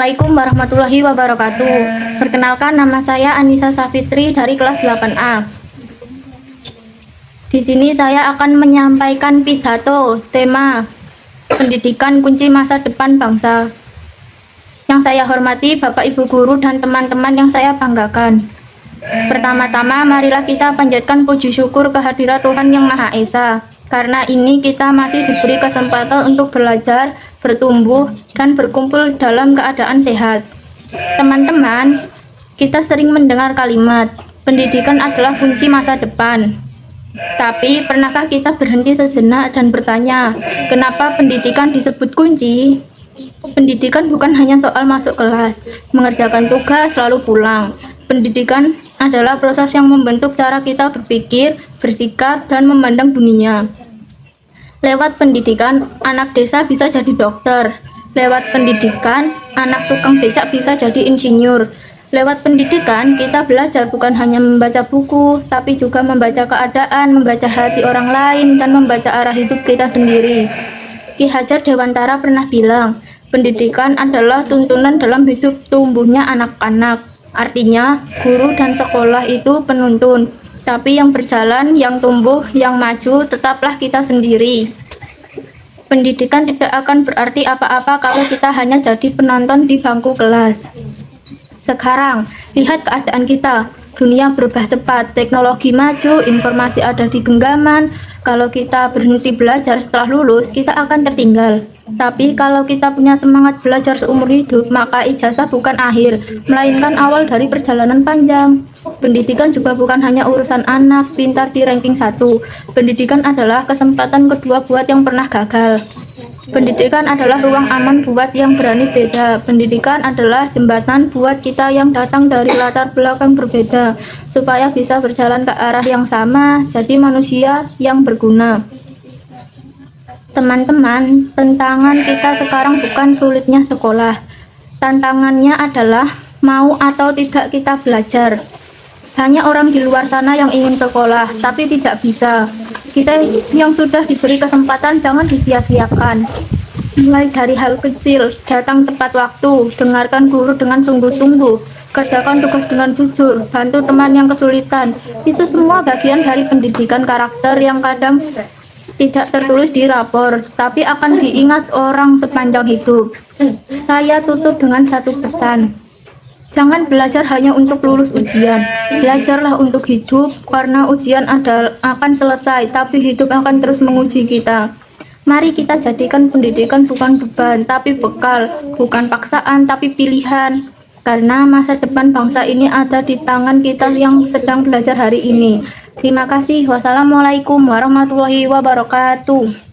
Assalamualaikum warahmatullahi wabarakatuh. Perkenalkan, nama saya Anissa Safitri dari kelas 8A. Di sini saya akan menyampaikan pidato tema pendidikan kunci masa depan bangsa. Yang saya hormati Bapak Ibu guru dan teman-teman yang saya banggakan. Pertama-tama marilah kita panjatkan puji syukur kehadirat Tuhan Yang Maha Esa. Karena ini kita masih diberi kesempatan untuk belajar, bertumbuh, dan berkumpul dalam keadaan sehat. Teman-teman, kita sering mendengar kalimat, pendidikan adalah kunci masa depan. Tapi pernahkah kita berhenti sejenak dan bertanya, kenapa pendidikan disebut kunci? Pendidikan bukan hanya soal masuk kelas, mengerjakan tugas, lalu pulang. Pendidikan adalah proses yang membentuk cara kita berpikir, bersikap, dan memandang dunia. Lewat pendidikan, anak desa bisa jadi dokter. Lewat pendidikan, anak tukang becak bisa jadi insinyur. Lewat pendidikan, kita belajar bukan hanya membaca buku, tapi juga membaca keadaan, membaca hati orang lain, dan membaca arah hidup kita sendiri. Ki Hajar Dewantara pernah bilang, pendidikan adalah tuntunan dalam hidup tumbuhnya anak-anak. Artinya, guru dan sekolah itu penuntun, tapi yang berjalan, yang tumbuh, yang maju, tetaplah kita sendiri. Pendidikan tidak akan berarti apa-apa kalau kita hanya jadi penonton di bangku kelas. Sekarang, lihat keadaan kita. Dunia berubah cepat, teknologi maju, informasi ada di genggaman. Kalau kita berhenti belajar setelah lulus, kita akan tertinggal. Tapi kalau kita punya semangat belajar seumur hidup, maka ijazah bukan akhir, melainkan awal dari perjalanan panjang. Pendidikan juga bukan hanya urusan anak pintar di ranking 1. Pendidikan adalah kesempatan kedua buat yang pernah gagal. Pendidikan adalah ruang aman buat yang berani beda. Pendidikan adalah jembatan buat kita yang datang dari latar belakang berbeda, supaya bisa berjalan ke arah yang sama, jadi manusia yang berguna. Teman-teman, tantangan kita sekarang bukan sulitnya sekolah. Tantangannya adalah mau atau tidak kita belajar. Hanya orang di luar sana yang ingin sekolah, tapi tidak bisa. Kita yang sudah diberi kesempatan jangan disia-siakan. Mulai dari hal kecil, datang tepat waktu, dengarkan guru dengan sungguh-sungguh, kerjakan tugas dengan jujur, bantu teman yang kesulitan. Itu semua bagian dari pendidikan karakter yang kadang tidak tertulis di rapor, tapi akan diingat orang sepanjang hidup. Saya tutup dengan satu pesan. Jangan belajar hanya untuk lulus ujian. Belajarlah untuk hidup, karena ujian akan selesai, tapi hidup akan terus menguji kita. Mari kita jadikan pendidikan bukan beban, tapi bekal. Bukan paksaan, tapi pilihan. Karena masa depan bangsa ini ada di tangan kita yang sedang belajar hari ini. Terima kasih. Wassalamualaikum warahmatullahi wabarakatuh.